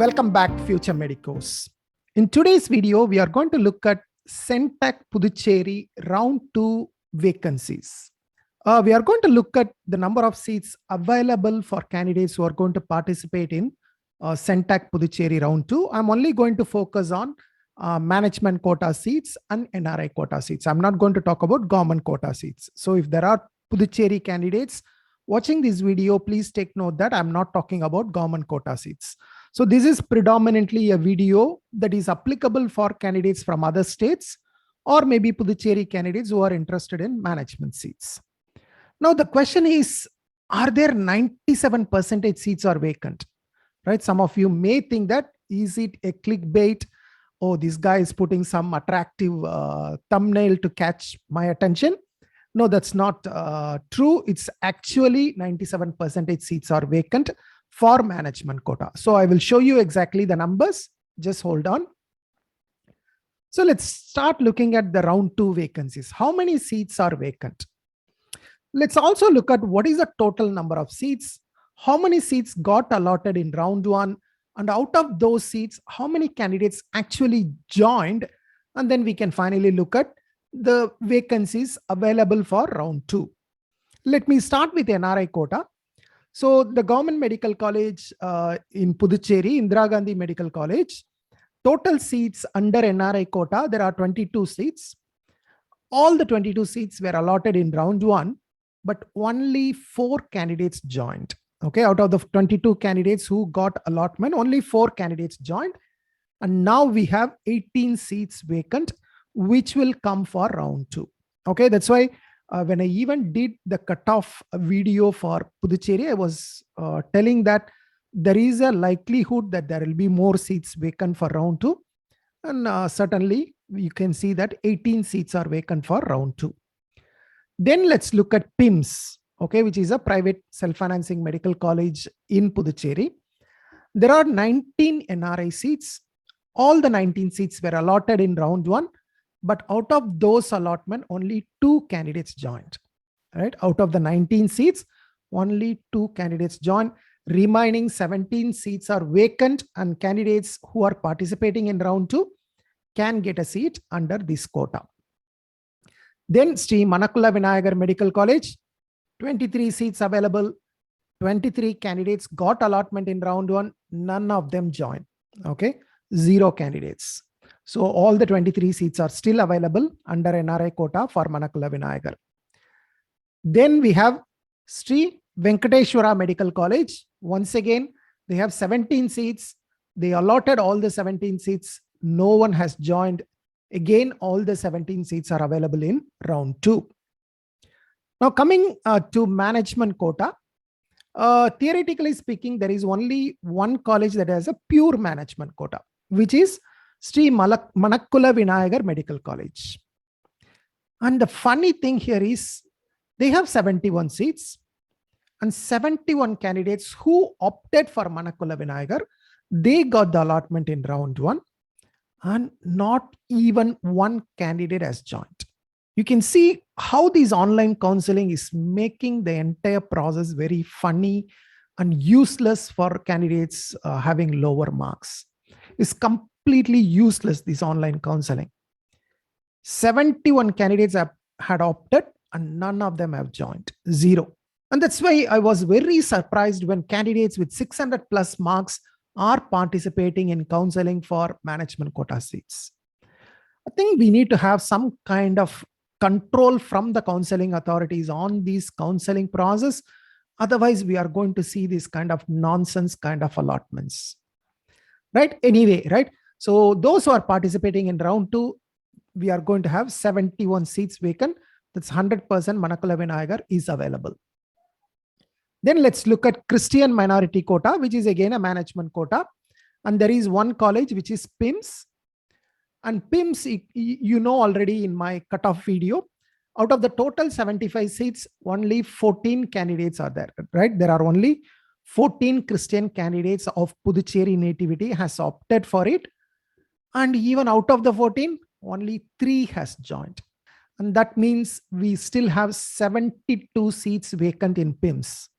Welcome back, future medicos. In today's video, we are going to look at CENTAC Puducherry Round 2 vacancies. We are going to look at the number of seats available for candidates who are going to participate in CENTAC Puducherry Round 2. I'm only going to focus on management quota seats and NRI quota seats. I'm not going to talk about government quota seats. So if there are Puducherry candidates watching this video, please take note that I'm not talking about government quota seats. So this is predominantly a video that is applicable for candidates from other states or maybe Puducherry candidates who are interested in management seats. Now the question is, are there 97% seats are vacant? Right? Some of you may think that, is it a clickbait? Oh, this guy is putting some attractive thumbnail to catch my attention. No, that's not true. It's actually 97% seats are vacant for management quota. So I will show you exactly the numbers. Just hold on. So let's start looking at the round 2 vacancies. How many seats are vacant? Let's also look at what is the total number of seats, how many seats got allotted in round 1, and out of those seats, how many candidates actually joined, and then we can finally look at the vacancies available for round 2. Let me start with NRI quota. So the government medical college in Puducherry, Indira Gandhi Medical College, total seats under NRI quota, there are 22 seats. All the 22 seats were allotted in round 1, but only 4 candidates joined. Okay, out of the 22 candidates who got allotment, only 4 candidates joined. And now we have 18 seats vacant, which will come for round 2. Okay, that's why when I even did the cutoff video for Puducherry, I was telling that there is a likelihood that there will be more seats vacant for round 2. And certainly you can see that 18 seats are vacant for round 2. Then let's look at PIMS, okay, which is a private self-financing medical college in Puducherry. There are 19 NRI seats. All the 19 seats were allotted in round 1. But out of those allotment, only 2 candidates joined, right? Out of the 19 seats, only 2 candidates joined. Remaining 17 seats are vacant, and candidates who are participating in round 2 can get a seat under this quota. Then Sri Manakula Vinayagar Medical College, 23 seats available. 23 candidates got allotment in round 1. None of them joined, okay? 0 candidates. So all the 23 seats are still available under NRI quota for Manakula Vinayagar. Then we have Sri Venkateshwara Medical College. Once again, they have 17 seats. They allotted all the 17 seats. No one has joined. Again, all the 17 seats are available in round 2. Now coming to management quota, theoretically speaking, there is only one college that has a pure management quota, which is Sri Manakula Vinayagar Medical College. And the funny thing here is they have 71 seats and 71 candidates who opted for Manakula Vinayagar. They got the allotment in round 1 and not even one candidate has joined. You can see how this online counseling is making the entire process very funny and useless for candidates having lower marks. It's completely useless, this online counseling. 71 candidates had opted and none of them have joined, 0. And that's why I was very surprised when candidates with 600 plus marks are participating in counseling for management quota seats. I think we need to have some kind of control from the counseling authorities on this counseling process. Otherwise, we are going to see this kind of nonsense kind of allotments. Right? Anyway, right? So those who are participating in round 2, we are going to have 71 seats vacant. That's 100% Manakula Vinayagar is available. Then let's look at Christian minority quota, which is again a management quota. And there is one college, which is PIMS. And PIMS, you know already in my cutoff video, out of the total 75 seats, only 14 candidates are there, right? There are only 14 Christian candidates of Puducherry nativity has opted for it. And even out of the 14, only 3 has joined. And that means we still have 72 seats vacant in PIMS.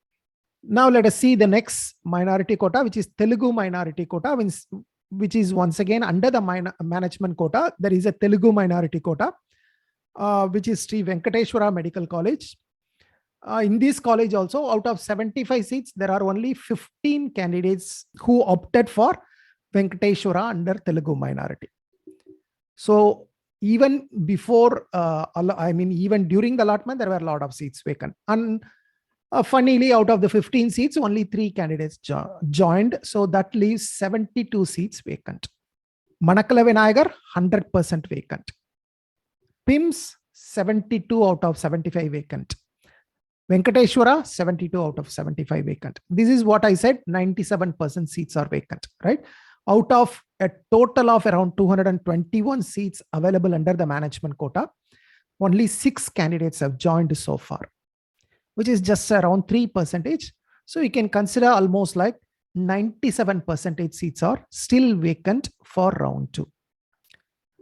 Now let us see the next minority quota, which is Telugu minority quota, which is once again under the management quota. There is a Telugu minority quota, which is Sri Venkateshwara Medical College. In this college also, out of 75 seats, there are only 15 candidates who opted for Venkateshwara under Telugu minority. So even before, even during the allotment, there were a lot of seats vacant. And funnily, out of the 15 seats, only 3 candidates joined. So that leaves 72 seats vacant. Manakala Vinayagar, 100% vacant. PIMS, 72 out of 75 vacant. Venkateshwara, 72 out of 75 vacant. This is what I said, 97% seats are vacant, right? Out of a total of around 221 seats available under the management quota, only 6 candidates have joined so far, which is just around 3%. So you can consider almost like 97% seats are still vacant for round 2.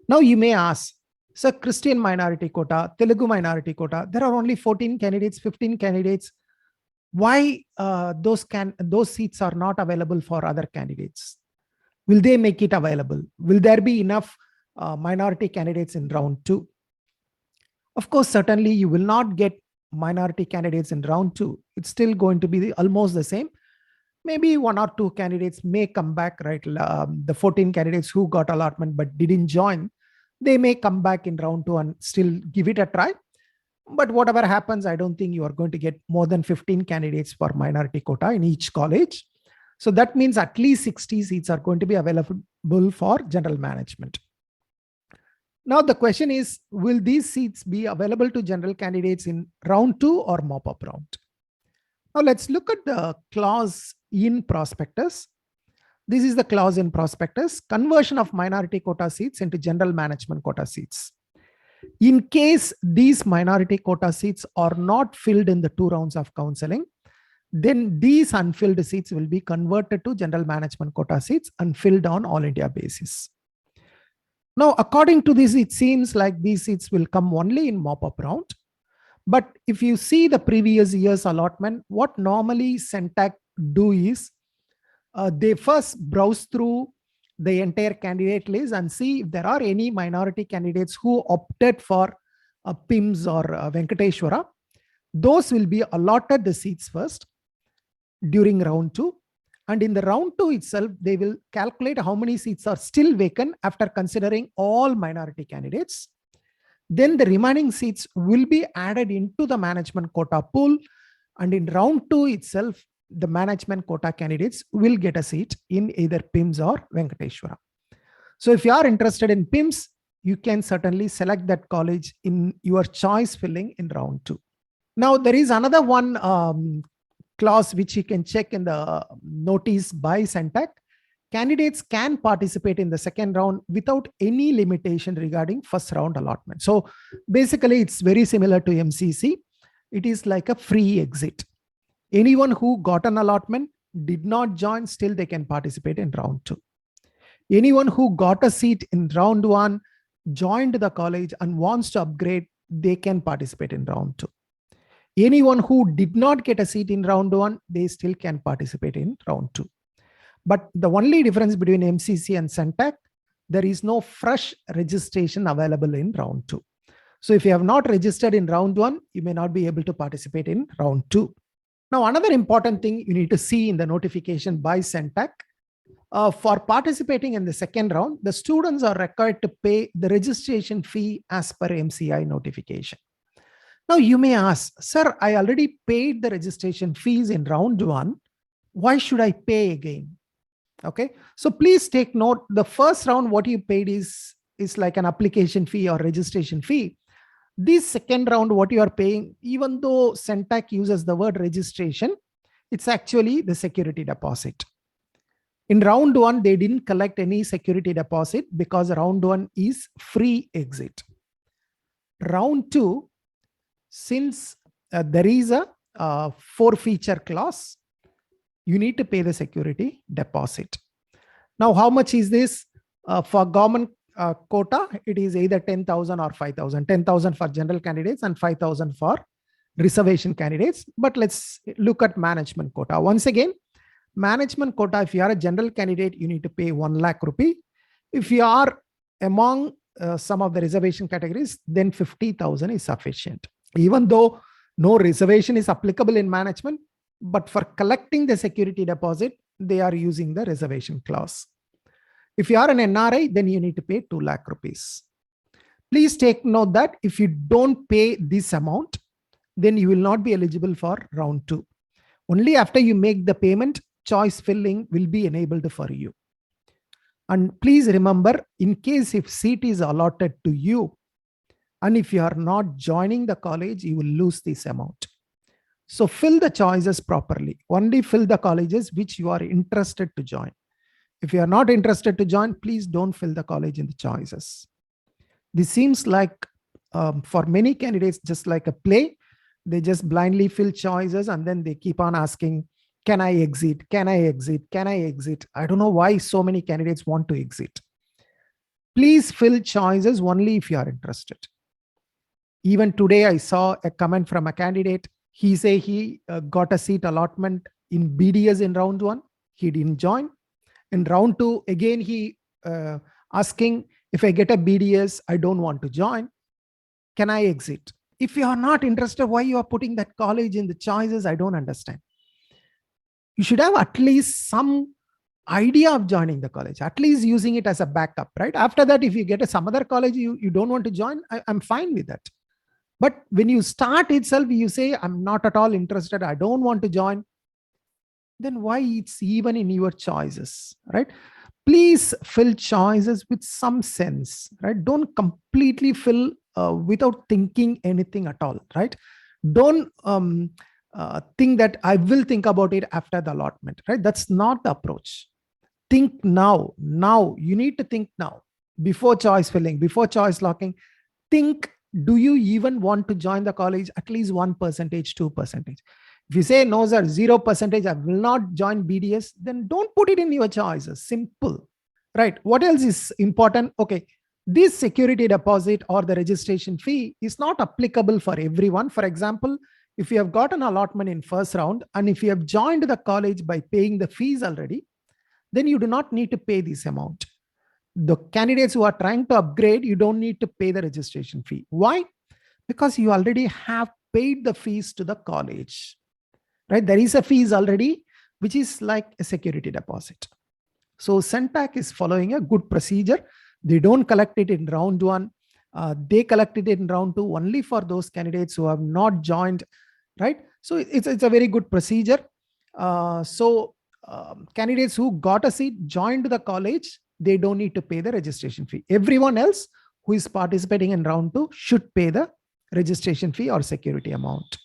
Now you may ask, so Christian minority quota, Telugu minority quota, there are only 14 candidates, 15 candidates. Why those seats are not available for other candidates? Will they make it available? Will there be enough minority candidates in round 2? Of course, certainly you will not get minority candidates in round 2. It's still going to be almost the same. Maybe 1 or 2 candidates may come back, right? The 14 candidates who got allotment but didn't join, they may come back in round 2 and still give it a try. But whatever happens, I don't think you are going to get more than 15 candidates for minority quota in each college. So that means at least 60 seats are going to be available for general management. Now the question is, will these seats be available to general candidates in round 2 or mop-up round? Now let's look at the clause in prospectus. This is the clause in prospectus, conversion of minority quota seats into general management quota seats. In case these minority quota seats are not filled in the 2 rounds of counseling, then these unfilled seats will be converted to general management quota seats and filled on all India basis. Now, according to this, it seems like these seats will come only in mop-up round. But if you see the previous year's allotment, what normally CENTAC do is they first browse through the entire candidate list and see if there are any minority candidates who opted for PIMS or Venkateshwara. Those will be allotted the seats first during round 2. And in the round 2 itself, they will calculate how many seats are still vacant after considering all minority candidates. Then the remaining seats will be added into the management quota pool. And in round 2 itself, the management quota candidates will get a seat in either PIMS or Venkateshwara. So if you are interested in PIMS, you can certainly select that college in your choice filling in round 2. Now there is another one clause which you can check in the notice by CENTAC. Candidates can participate in the second round without any limitation regarding first round allotment. So basically it's very similar to MCC. It is like a free exit. Anyone who got an allotment, did not join, still they can participate in round 2. Anyone who got a seat in round 1, joined the college and wants to upgrade, they can participate in round 2. Anyone who did not get a seat in round 1, they still can participate in round 2. But the only difference between MCC and CENTAC, there is no fresh registration available in round 2. So if you have not registered in round 1, you may not be able to participate in round 2. Now, another important thing you need to see in the notification by CENTAC, for participating in the second round, the students are required to pay the registration fee as per MCI notification. Now you may ask, sir, I already paid the registration fees in round 1. Why should I pay again? Okay, so please take note, the first round, what you paid is like an application fee or registration fee. This second round, what you are paying, even though CENTAC uses the word registration, it's actually the security deposit. In round 1, they didn't collect any security deposit because round 1 is free exit. Round 2, since there is a forfeiture clause, you need to pay the security deposit. Now, how much is this? For government quota, it is either 10,000 or 5,000. 10,000 for general candidates and 5,000 for reservation candidates. But let's look at management quota. Once again, management quota, if you are a general candidate, you need to pay 1 lakh rupee. If you are among some of the reservation categories, then 50,000 is sufficient. Even though no reservation is applicable in management, but for collecting the security deposit, they are using the reservation clause. If you are an NRI, then you need to pay 2 lakh rupees. Please take note that if you don't pay this amount, then you will not be eligible for round 2. Only after you make the payment, choice filling will be enabled for you. And please remember, in case if seat is allotted to you, and if you are not joining the college, you will lose this amount. So fill the choices properly. Only fill the colleges which you are interested to join. If you are not interested to join, please don't fill the college in the choices. This seems like for many candidates, just like a play. They just blindly fill choices and then they keep on asking, can I exit? Can I exit? Can I exit? I don't know why so many candidates want to exit. Please fill choices only if you are interested. Even today, I saw a comment from a candidate. He say he got a seat allotment in BDS in round 1. He didn't join. In round 2, again, he asking, if I get a BDS, I don't want to join. Can I exit? If you are not interested, why you are putting that college in the choices? I don't understand. You should have at least some idea of joining the college, at least using it as a backup, right? After that, if you get some other college you don't want to join, I'm fine with that. But when you start itself, you say, I'm not at all interested, I don't want to join, then why it's even in your choices, right? Please fill choices with some sense, right? Don't completely fill without thinking anything at all, right? Don't think that I will think about it after the allotment, right? That's not the approach. Think now. Now, you need to think now. Before choice filling, before choice locking, think, do you even want to join the college? At least 1%, 2%. If you say, no, sir, 0%, I will not join BDS, then don't put it in your choices. Simple, right? What else is important? Okay, this security deposit or the registration fee is not applicable for everyone. For example, if you have got an allotment in first round, and if you have joined the college by paying the fees already, then you do not need to pay this amount. The candidates who are trying to upgrade, you don't need to pay the registration fee. Why? Because you already have paid the fees to the college, right? There is a fees already, which is like a security deposit. So CENTAC is following a good procedure. They don't collect it in round 1. They collect it in round 2 only for those candidates who have not joined, right? So it's a very good procedure. Candidates who got a seat, joined the college, they don't need to pay the registration fee. Everyone else who is participating in round 2 should pay the registration fee or security amount.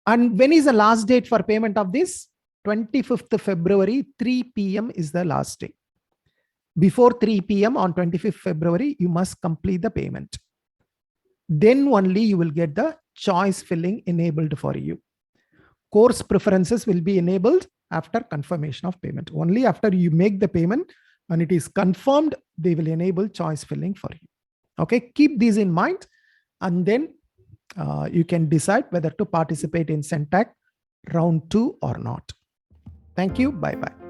And when is the last date for payment of this? 25th February, 3 p.m. is the last day. Before 3 p.m. on 25th February, you must complete the payment. Then only you will get the choice filling enabled for you. Course preferences will be enabled after confirmation of payment. Only after you make the payment and it is confirmed, they will enable choice filling for you. Okay, keep these in mind, and then you can decide whether to participate in CENTAC round 2 or not. Thank you. Bye-bye.